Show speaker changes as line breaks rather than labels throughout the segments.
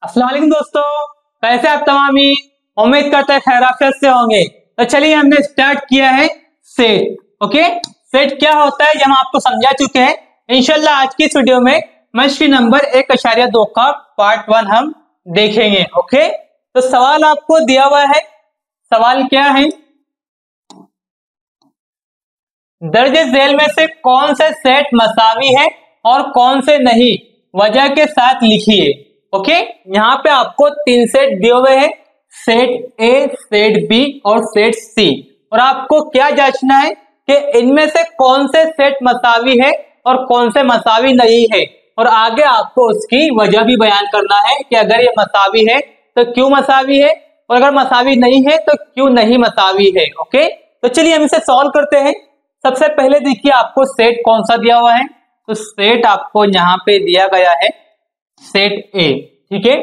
अस्सलाम वालेकुम दोस्तों, कैसे आप तमामी। उम्मीद करते हैं खैराफियत से होंगे। तो चलिए हमने स्टार्ट किया है सेट। ओके, सेट क्या होता है ये हम आपको समझा चुके हैं। इंशाल्लाह आज की इस वीडियो में मश्क नंबर 1.2 का पार्ट 1 हम देखेंगे। ओके, तो सवाल आपको दिया हुआ है। सवाल क्या है, दर्ज झेल में से कौन से सेट मसावी है और कौन से नहीं, वजह के साथ लिखिए। ओके, यहाँ पे आपको 3 सेट दिए हुए हैं, सेट ए, सेट बी और सेट सी। और आपको क्या जांचना है कि इनमें से कौन से सेट मसावी है और कौन से मसावी नहीं है। और आगे आपको उसकी वजह भी बयान करना है कि अगर ये मसावी है तो क्यों मसावी है, और अगर मसावी नहीं है तो क्यों नहीं मसावी है। ओके, तो चलिए हम इसे सॉल्व करते हैं। सबसे पहले देखिए आपको सेट कौन सा दिया हुआ है, तो सेट आपको यहाँ पे दिया गया है सेट ए। ठीक है,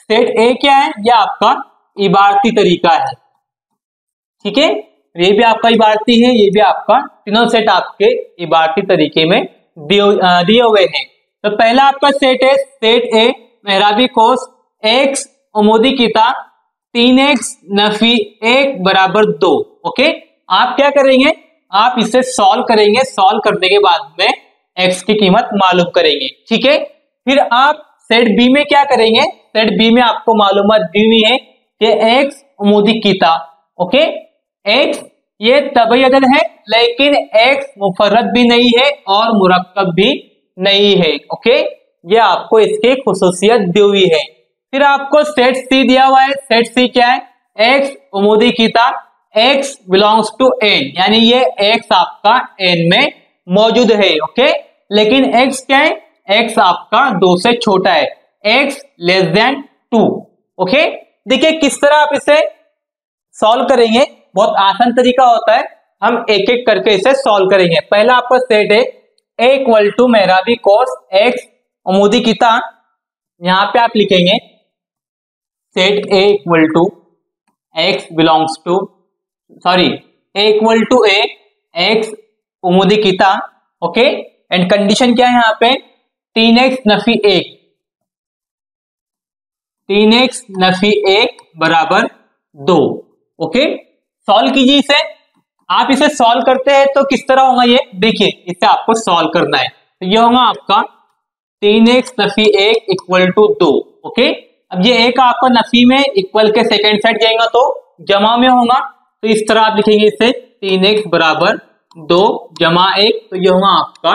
सेट ए क्या है, यह आपका इबारती तरीका है। ठीक है, ये भी आपका इबारती है, ये भी आपका, तीनों सेट आपके इबारती तरीके में दिए हुए हैं। तो पहला आपका सेट है सेट ए, मेहराबी कोस एक्स उमूदी किता 3x नफी 1 बराबर 2। ओके, आप क्या करेंगे, आप इसे सॉल्व करेंगे। सॉल्व करने के बाद में x की कीमत मालूम करेंगे। ठीक है, फिर आप सेट बी में क्या करेंगे, सेट बी में आपको मालूमात दी हुई है कि x उमूदी कीता। ओके, x ये तबई अदद है, लेकिन x मुफर्रद भी नहीं है और मुरक्कब भी नहीं है। ओके, ये आपको इसकी खुसूसियत दी हुई है। फिर आपको सेट सी दिया हुआ है। सेट सी क्या है, x उमूदी कीता x बिलोंग्स टू n, यानी ये x आपका n में मौजूद है। ओके, लेकिन x क्या है, x आपका 2 से छोटा है, x लेस देन 2। ओके, देखिए किस तरह आप इसे सॉल्व करेंगे, बहुत आसान तरीका होता है। हम एक एक करके इसे सॉल्व करेंगे। पहला आपका सेट है a इक्वल टू मेहराबी कोस x उमूदी किता, यहां पे आप लिखेंगे set a equal to x belongs to a equal to a x उमूदी किता। ओके, एंड कंडीशन क्या है यहाँ पे, 3x नफी 1, 3x नफी 1 बराबर 2। ओके, सॉल्व कीजिए इसे। आप इसे सॉल्व करते हैं तो किस तरह होगा ये देखिए, इसे आपको सॉल्व करना है। तो ये होगा आपका 3x Nafi 1 equal to 2। Okay, अब ये एक आपका नफी में इक्वल के सेकेंड साइड जाएगा तो जमा में होगा, तो इस तरह आप लिखेंगे इसे 3x बराबर 2 जमा 1, तो ये होगा आपका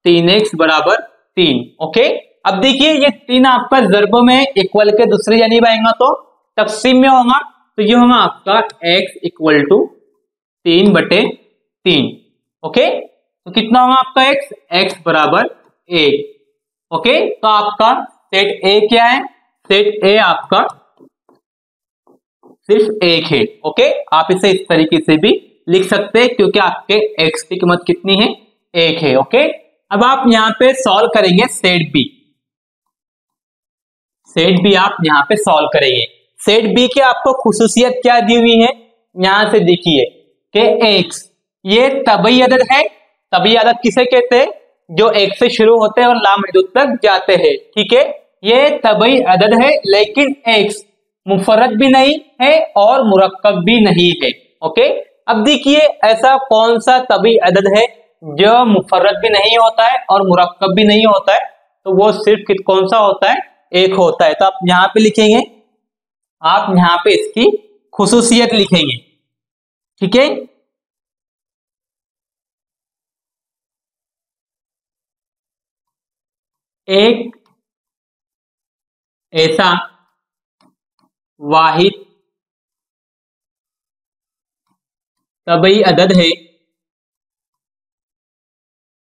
3x बराबर 3। ओके, अब देखिए ये 3 आपका ज़र्ब में इक्वल के दूसरी जानिब आएगा तो तकसीम में होगा, तो ये होगा आपका x इक्वल टू 3/3। ओके, तो कितना होगा आपका x बराबर 1। ओके, तो आपका सेट ए क्या है, सेट ए आपका सिर्फ 1 है। ओके, आप इसे इस तरीके से भी लिख सकते हैं क्योंकि आपके x की कीमत कितनी है, 1 है। ओके, अब आप यहां पे सॉल्व करेंगे सेट बी। सेट बी आप यहां पे सॉल्व करेंगे। सेट बी की आपको खुसूसियत क्या दी हुई है, यहां से देखिए कि x ये तबई अदद है। तबई अदद किसे कहते हैं, जो 1 से शुरू होते हैं और लामहदूद तक जाते हैं। ठीक है, ये तबई अदद है, लेकिन x मुफर्रद भी नहीं है और मुरक्कब भी नहीं है। ओके, अब देखिए ऐसा कौन सा तबई अदद है जो मुफर्रद भी नहीं होता है और मुरक्कब भी नहीं होता है, तो वो सिर्फ कौन सा होता है, 1 होता है। तो आप यहां पे लिखेंगे, आप यहां पे इसकी खुसूसियत लिखेंगे। ठीक है, एक ऐसा वाहिद तबई अदद है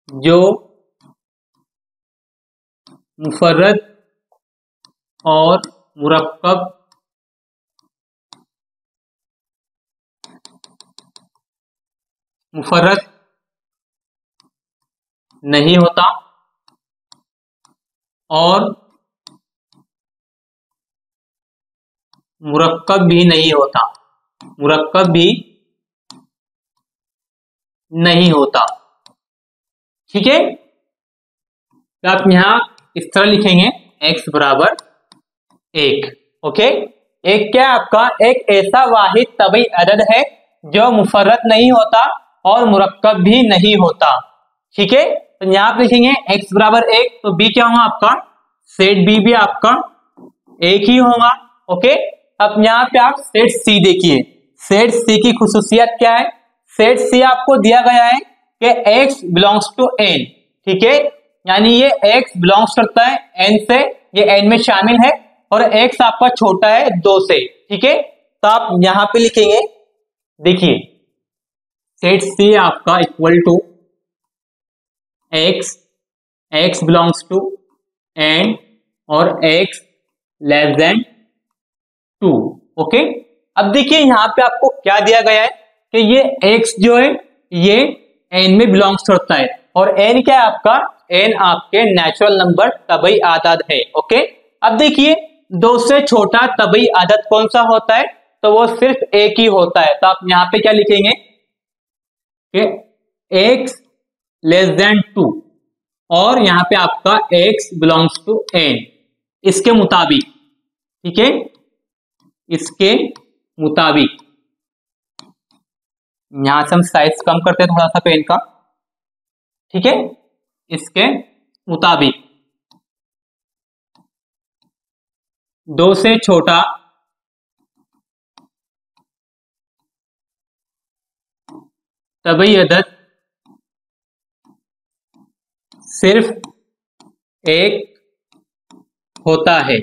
जो मुफर्रद और मुरक्कब नहीं होता और मुरक्कब भी नहीं होता, मुरक्कब भी नहीं होता। ठीक है, तो आप यहां इस तरह लिखेंगे x बराबर एक। ओके, एक क्या है आपका, एक ऐसा वाहिद तबई अदद है जो मुफर्रद नहीं होता और मुरक्कब भी नहीं होता। ठीक है, तो यहाँ पे लिखेंगे x बराबर एक, तो b क्या होगा आपका, सेट b भी आपका एक ही होगा। ओके, अब यहाँ पे आप सेट सी देखिए, सेट सी की खुसूसियत क्या है। सेट सी आपको दिया गया है कि x बिलोंग्स टू n। ठीक है, यानी ये x बिलोंग्स करता है n से, ये n में शामिल है, और x आपका छोटा है 2 से। ठीक है, तो आप यहां पे लिखेंगे, देखिए सेट सी आपका equal to x belongs to n और x लेस देन 2। ओके, अब देखिए यहां पे आपको क्या दिया गया है कि ये x जो है ये n में बिलोंग्स करता है, और n क्या है आपका, n आपके नेचुरल नंबर तबई आदाद है। ओके, अब देखिए 2 से छोटा तबई आदद कौन सा होता है, तो वो सिर्फ एक ही होता है। तो आप यहां पे क्या लिखेंगे कि x लेस देन 2, और यहां पे आपका x बिलोंग्स टू n, इसके मुताबिक। ठीक है, इसके मुताबिक, यहां से हम साइज कम करते हैं थोड़ा सा पेन का। ठीक है, इसके मुताबिक 2 से छोटा तबई अदद सिर्फ एक होता है।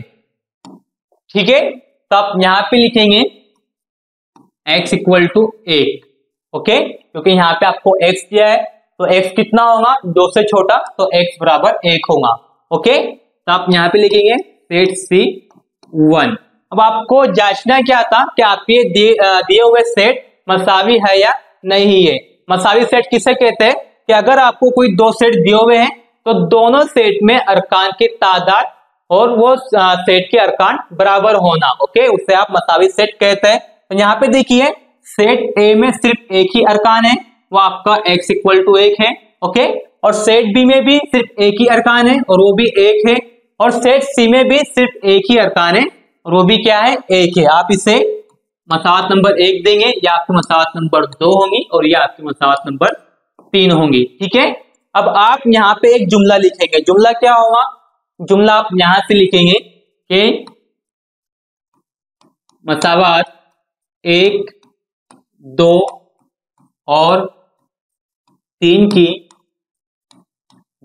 ठीक है, तो आप यहां पे लिखेंगे x इक्वल टू 1। ओके, क्योंकि यहां पे आपको x दिया है, तो x कितना होगा, 2 से छोटा, तो x बराबर 1 होगा। ओके, तो आप यहां पे लिखेंगे सेट सी 1। अब आपको जांचना क्या था कि आपके दिए हुए सेट मसावी है या नहीं है। मसावी सेट किसे कहते हैं कि अगर आपको कोई 2 सेट दिए हुए हैं तो दोनों सेट में अरकान की तादाद और वो सेट के अरकान बराबर होना। ओके, उसे आप मसावी सेट कहते हैं। तो यहाँ पे देखिए सेट ए में सिर्फ एक ही अरकान है, वो आपका x इक्वल टू 1 है। ओके, और सेट बी में भी सिर्फ एक ही अरकान है और वो भी 1 है, और सेट सी में भी सिर्फ एक ही अरकान है और वो भी क्या है, 1 है। आप इसे मसावत नंबर 1 देंगे, या आपकी मसावत नंबर 2 होंगी, और या आपकी मसावत नंबर 3 होंगी। ठीक है, अब आप यहाँ पे एक जुमला लिखेंगे। जुमला क्या होगा, जुमला आप यहां से लिखेंगे कि मसावत 1, 2 और 3 की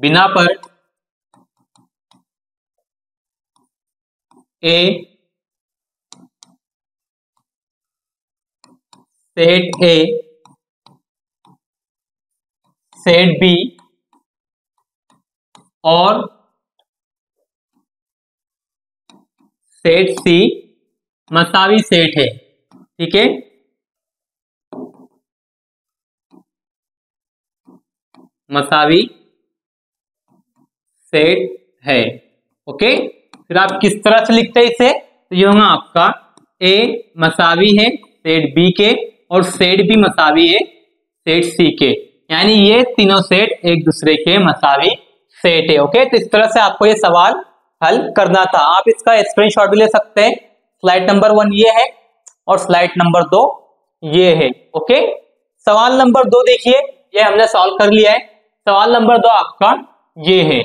बिना पर ए सेट ए, सेट बी और सेट सी मसावी सेट है। ठीक है, मसावी सेट है। ओके, फिर आप किस तरह से लिखते हैं इसे, तो ये होगा आपका ए मसावी है सेट बी के, और सेट बी मसावी है सेट सी के, यानी ये तीनों सेट एक दूसरे के मसावी सेट है। ओके, तो इस तरह से आपको ये सवाल हल करना था। आप इसका स्क्रीनशॉट भी ले सकते हैं। स्लाइड नंबर 1 ये है और स्लाइड नंबर 2 ये है। ओके, सवाल नंबर 2 देखिए, ये हमने सॉल्व कर लिया है। सवाल नंबर 2 आपका ये है।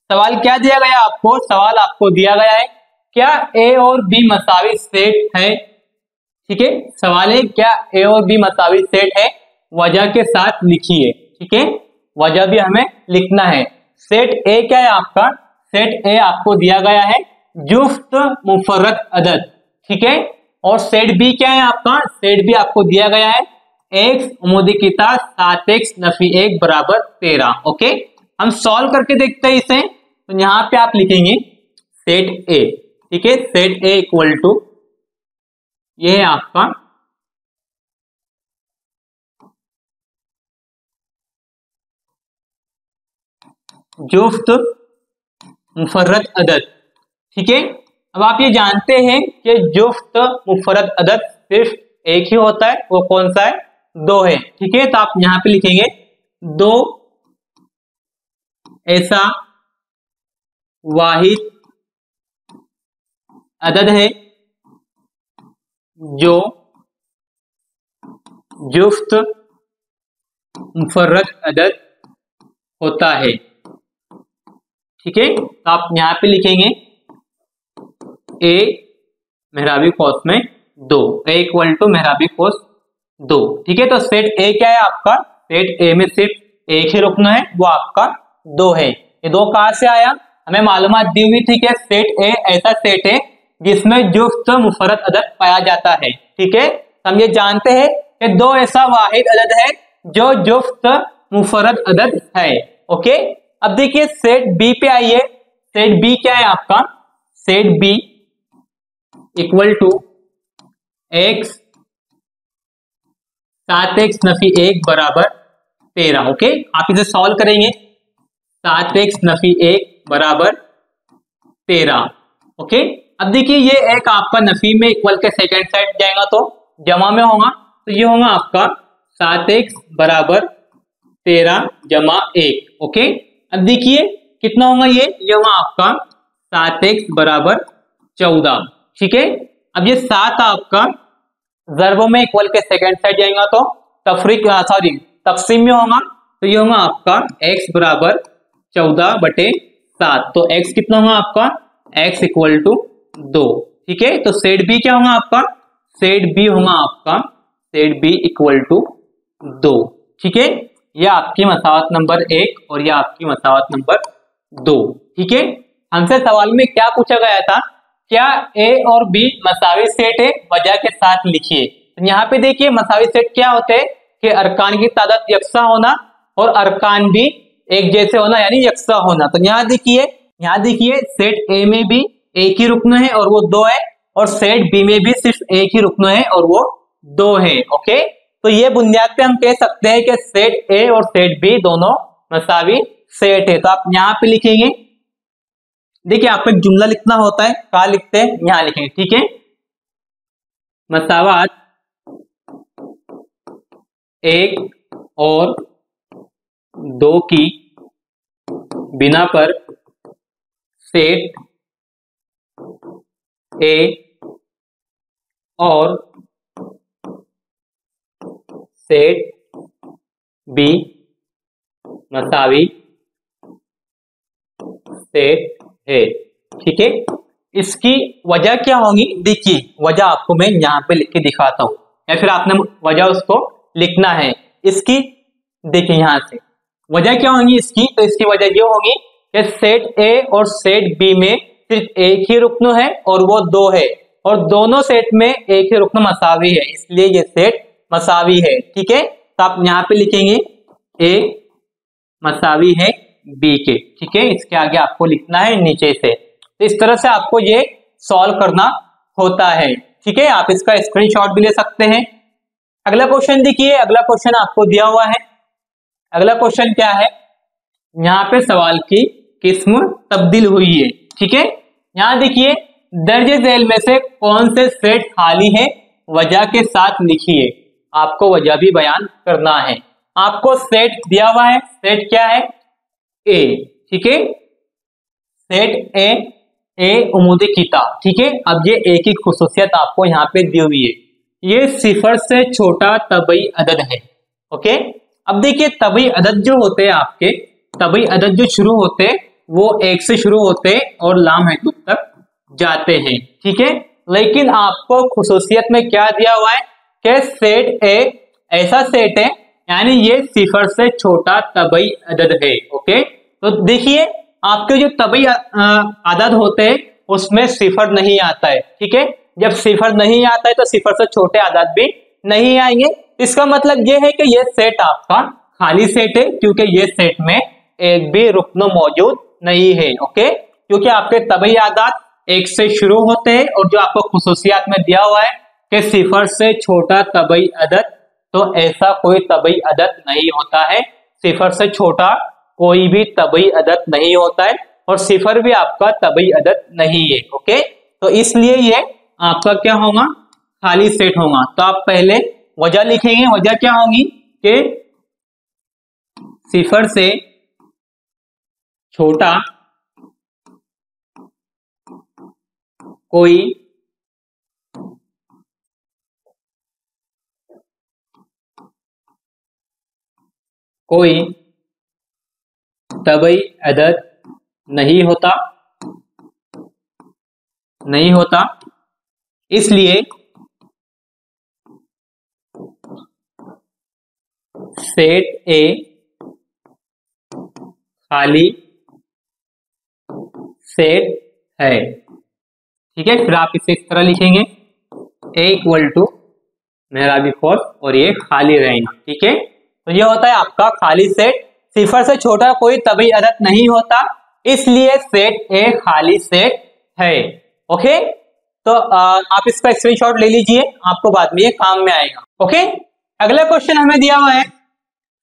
सवाल क्या दिया गया आपको, सवाल आपको दिया गया है क्या ए और बी मसावी सेट है। ठीक है, सवाल है क्या ए और बी मसावी सेट है, वजह के साथ लिखिए। ठीक है, वजह भी हमें लिखना है। सेट ए क्या है आपका, सेट ए आपको दिया गया है जुफ्त मुफर्रद अदद। ठीक है, और सेट बी क्या है आपका, सेट बी आपको दिया गया है x उमूदी की ताद 7x नफी 1 बराबर 13। ओके, हम सॉल्व करके देखते हैं इसे। तो यहां पे आप लिखेंगे सेट ए। ठीक है, सेट ए इक्वल टू, ये है आपका जुफ्त मुफर्रद अदद। ठीक है, अब आप ये जानते हैं कि जुफ्त मुफर्रद अदद सिर्फ एक ही होता है, वो कौन सा है, 2 है। ठीक है, तो आप यहां पे लिखेंगे 2 ऐसा वाहिद अदद है जो जुफ्त मुफर्रद अदद होता है। ठीक है, तो आप यहां पे लिखेंगे ए मेहराबी कौस में 2, ए इक्वल टू मेहराबी कौस 2। ठीक है, तो सेट ए क्या है आपका, सेट ए में सिर्फ एक ही रुकन है, वो आपका 2 है। ये 2 कहां से आया, हमें मालूमात दी हुई थी कि सेट ए ऐसा सेट है जिसमें जुफ्त मुफर्रद अदद पाया जाता है। ठीक है, हम ये जानते हैं कि 2 ऐसा वाहिद अदद है जो जुफ्त मुफर्रद अदद है। ओके, अब देखिए सेट बी पे आइए। सेट बी क्या है आपका, set B equal to x 7x नफी 1 बराबर 13। ओके, आप इसे सॉल्व करेंगे, 7x नफी 1 बराबर 13। ओके, अब देखिए ये एक आपका नफी में इक्वल के सेकंड साइड जाएगा तो जमा में होगा, तो ये होगा आपका 7x बराबर 13 जमा 1। ओके, अब देखिए कितना होगा, ये होगा आपका 7x बराबर 14। ठीक है, अब ये 7 आपका ज़र्ब में इक्वल के सेकंड साइड जाएगा तो तकसीम में होगा, तो ये होगा आपका x बराबर 14/7। तो x कितना होगा आपका, x इक्वल टू 2। ठीक है, तो सेट बी क्या होगा आपका, सेट बी होगा आपका सेट बी इक्वल टू 2। ठीक है, यह आपकी मसावत नंबर 1 और यह आपकी मसावत नंबर 2। ठीक है, हमसे सवाल में क्या पूछा गया था, क्या ए और बी मसावी सेट है, वजह के साथ लिखिए। तो यहाँ पे देखिए मसावी सेट क्या होते हैं कि अरकान की तादाद यकसा होना और अरकान भी एक जैसे होना, यानी यकसा होना। तो यहाँ देखिए सेट ए में भी एक ही रुकन है और वो 2 है, और सेट बी में भी सिर्फ एक ही रुकन है और वो 2 है। ओके, तो ये बुनियाद पे हम कह सकते हैं कि सेट ए और सेट बी दोनों मसावी सेट है। तो आप यहाँ पे लिखेंगे, देखिए आपको एक जुमला लिखना होता है, कहाँ लिखते हैं, यहाँ लिखेंगे। ठीक है, मसावात 1 और 2 की बिना पर सेट ए और सेट बी मसावी सेट है। ठीक है, इसकी वजह क्या होगी, देखिए वजह आपको मैं यहाँ पे लिख के दिखाता हूं, या फिर आपने वजह उसको लिखना है इसकी। देखिए यहाँ से वजह क्या होगी इसकी, तो इसकी वजह ये होगी कि सेट ए और सेट बी में सिर्फ एक ही रुकन है और वो 2 है, और दोनों सेट में एक ही रुकन मसावी है, इसलिए ये सेट मसावी है। ठीक है, तो आप यहाँ पे लिखेंगे ए मसावी है बी के। ठीक है, इसके आगे आपको लिखना है नीचे से। तो इस तरह से आपको ये सॉल्व करना होता है। ठीक है, आप इसका स्क्रीनशॉट भी ले सकते हैं। अगला क्वेश्चन देखिए, अगला क्वेश्चन आपको दिया हुआ है। अगला क्वेश्चन क्या है, यहाँ पे सवाल की किस्म तब्दील हुई है। ठीक है, यहाँ देखिए दर्ज झेल में से कौन से सेट खाली है, वजह के साथ लिखिए। आपको वजह भी बयान करना है। आपको सेट दिया हुआ है, सेट क्या है, ए। ठीक है, सेट ए उमूदी किताब। ठीक है, अब ये एक ही खुसूसियत आपको यहाँ पे दी हुई है, ये 0 से छोटा तबई अदद है। ओके, अब देखिए तबई अदद जो होते हैं आपके, तबई अदद जो शुरू होते हैं वो 1 से शुरू होते हैं और लाम है तक जाते हैं। ठीक है, लेकिन आपको खुसूसियत में क्या दिया हुआ है कि सेट ए ऐसा सेट है यानी ये 0 से छोटा तबई अदद है। ओके, तो देखिए आपके जो तबई अदद होते हैं उसमें 0 नहीं आता है। ठीक है, जब 0 नहीं आता है तो 0 से छोटे अदद भी नहीं आएंगे। इसका मतलब ये है कि ये सेट आपका खाली सेट है, क्योंकि ये सेट में एक भी रुकन मौजूद नहीं है। ओके, क्योंकि आपके तबई अदद 1 से शुरू होते हैं और जो आपको खुसूसियात में दिया हुआ है कि 0 से छोटा तबई अदद, तो ऐसा कोई तबई अदद नहीं होता है। 0 से छोटा कोई भी तबई अदद नहीं होता है और 0 भी आपका तबई अदद नहीं है। ओके, तो इसलिए ये आपका क्या होगा, खाली सेट होगा। तो आप पहले वजह लिखेंगे, वजह क्या होगी कि 0 से छोटा कोई तबई अदद नहीं होता, इसलिए सेट ए खाली सेट है। ठीक है, फिर आप इसे इस तरह लिखेंगे ए इक्वल टू मेहराबी कोस और ये खाली रहेगा। ठीक है, तो ये होता है आपका खाली सेट। सिफर से छोटा कोई तबई अदद नहीं होता, इसलिए सेट ए खाली सेट है। ओके, तो आप इसका स्क्रीनशॉट ले लीजिए, आपको बाद में ये काम में आएगा। ओके, अगला क्वेश्चन हमें दिया हुआ है,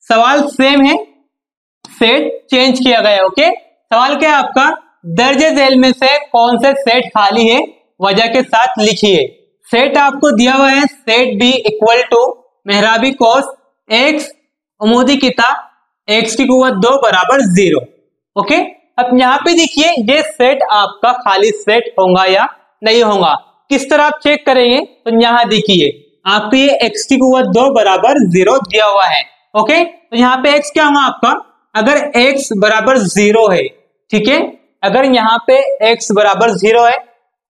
सवाल सेम है, सेट चेंज किया गया है। ओके, सवाल क्या है आपका, दर्जे झेल में से कौन से सेट खाली है, वजह के साथ लिखिए। सेट आपको दिया हुआ है, सेट बी इक्वल टू मेहराबी कोस एक्स उमूदी किताब एक्स की कुव्वत 2 बराबर 0। ओके, अब यहाँ पे देखिए ये सेट आपका खाली सेट होगा या नहीं होगा, किस तरह आप चेक करेंगे, तो यहाँ देखिए आपको ये एक्स की कुव्वत 2 बराबर 0 दिया हुआ है। ओके, तो यहाँ पे एक्स क्या होगा आपका, अगर एक्स बराबर 0 है, ठीक है, अगर यहाँ पे एक्स बराबर 0 है,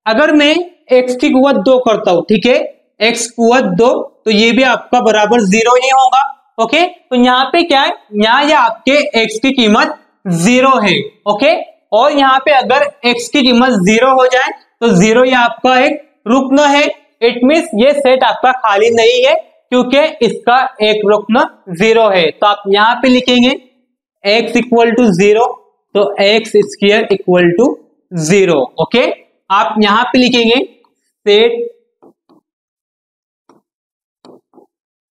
अगर मैं एक्स की कुव्वत 2 करता हूं, ठीक है, एक्स कुव्वत 2, तो ये भी आपका बराबर 0 ही होगा। ओके, तो यहाँ पे क्या है, यहाँ ये आपके एक्स की कीमत 0 है। ओके, और यहाँ पे अगर एक्स की कीमत 0 हो जाए तो 0 ये आपका एक रुक्न है, इट मींस ये सेट आपका खाली नहीं है क्योंकि इसका एक रुक्न 0 है। तो आप यहाँ पे लिखेंगे x इक्वल टू 0, तो x square equal to 0। Okay, आप यहां पे लिखेंगे सेट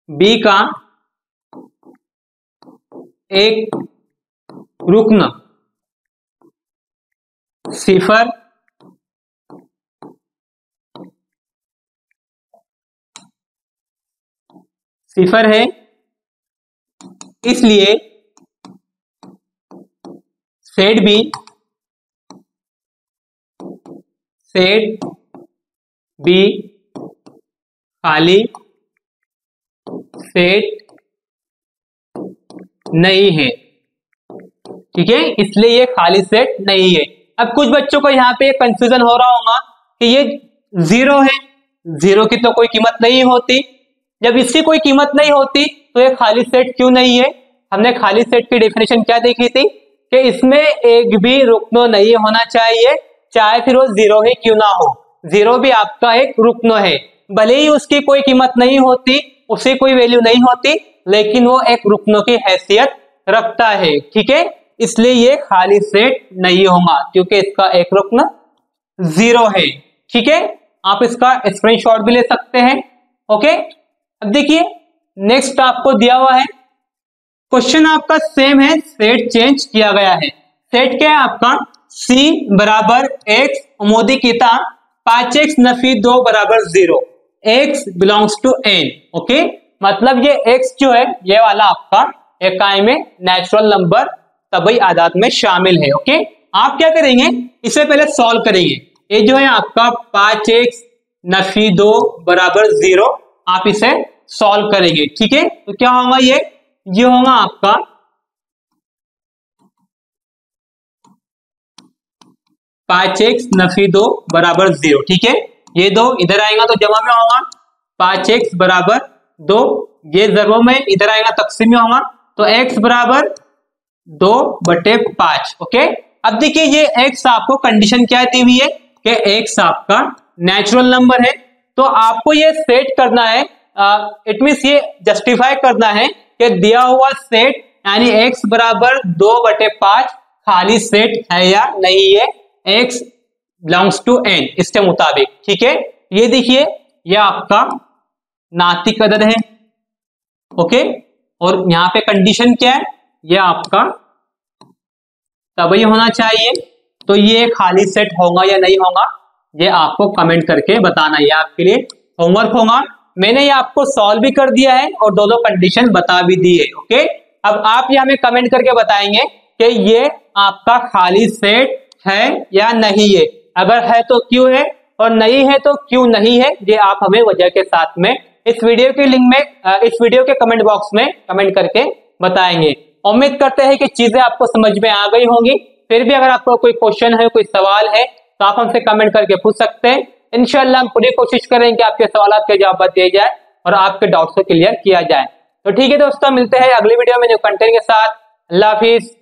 बी का एक रुक्न सिफर है, इसलिए सेट बी खाली सेट नहीं है। ठीक है, इसलिए ये खाली सेट नहीं है। अब कुछ बच्चों को यहाँ पे कंफ्यूजन हो रहा होगा कि ये 0 है, 0 की तो कोई कीमत नहीं होती, जब इसकी कोई कीमत नहीं होती तो ये खाली सेट क्यों नहीं है। हमने खाली सेट की डेफिनेशन क्या देखी थी कि इसमें एक भी रुकनो नहीं होना चाहिए, चाहे फिर वो 0 ही क्यों ना हो। 0 भी आपका एक रुकनो है, भले ही उसकी कोई कीमत नहीं होती, उसकी कोई वैल्यू नहीं होती, लेकिन वो एक रुकनो की हैसियत रखता है। ठीक है, इसलिए ये खाली सेट नहीं होगा क्योंकि इसका एक रुकन 0 है। ठीक है, आप इसका स्क्रीनशॉट भी ले सकते हैं। ओके, अब देखिए नेक्स्ट आपको दिया हुआ है क्वेश्चन, आपका सेम है, सेट चेंज किया गया है। सेट क्या है आपका, C बराबर x उमूदी किताब 5x नफी 2 बराबर 0, x belongs to n। Okay, मतलब ये x जो है ये वाला आपका इकाई में नेचुरल नंबर तबई आदात में शामिल है। ओके, आप क्या करेंगे, इसे पहले सॉल्व करेंगे। ये जो है आपका 5x नफी 2 बराबर 0, आप इसे सॉल्व करेंगे। ठीक है, तो क्या होगा, ये होगा आपका 5x नफी 2 बराबर 0। ठीक है, ये 2 इधर आएगा तो जमा में होगा, 5x बराबर 2, ये जरबों में इधर आएगा तकसीम में होगा, तो x बराबर 2/5। ओके, अब देखिए ये x आपको कंडीशन क्या दी हुई है कि x आपका नेचुरल नंबर है, तो आपको ये सेट करना है, इट मींस ये जस्टिफाई करना है कि दिया हुआ सेट यानी x बराबर 2/5 खाली सेट है या नहीं है, x बिलोंग्स टू n इसके मुताबिक। ठीक है, ये देखिए ये आपका नातिक अदद है। ओके, और यहाँ पे कंडीशन क्या है, ये आपका तबई होना चाहिए, तो ये खाली सेट होगा या नहीं होगा, ये आपको कमेंट करके बताना, ये आपके लिए होमवर्क होगा। मैंने ये आपको सॉल्व भी कर दिया है और दोनों कंडीशन बता भी दी है। ओके, अब आप ये हमें कमेंट करके बताएंगे कि ये आपका खाली सेट है या नहीं है, अगर है तो क्यों है, और नहीं है तो क्यों नहीं है, ये आप हमें वजह के साथ में इस वीडियो के लिंक में इस वीडियो के कमेंट बॉक्स में कमेंट करके बताएंगे। उम्मीद करते हैं कि चीजें आपको समझ में आ गई होंगी। फिर भी अगर आपको कोई क्वेश्चन है, कोई सवाल है, तो आप हमसे कमेंट करके पूछ सकते हैं। इंशाल्लाह हम पूरी कोशिश करेंगे कि आपके सवालों के जवाब दिए जाए और आपके डाउट्स को क्लियर किया जाए। तो ठीक है दोस्तों, मिलते हैं अगली वीडियो में न्यू कंटेंट के साथ। अल्लाह हाफिज।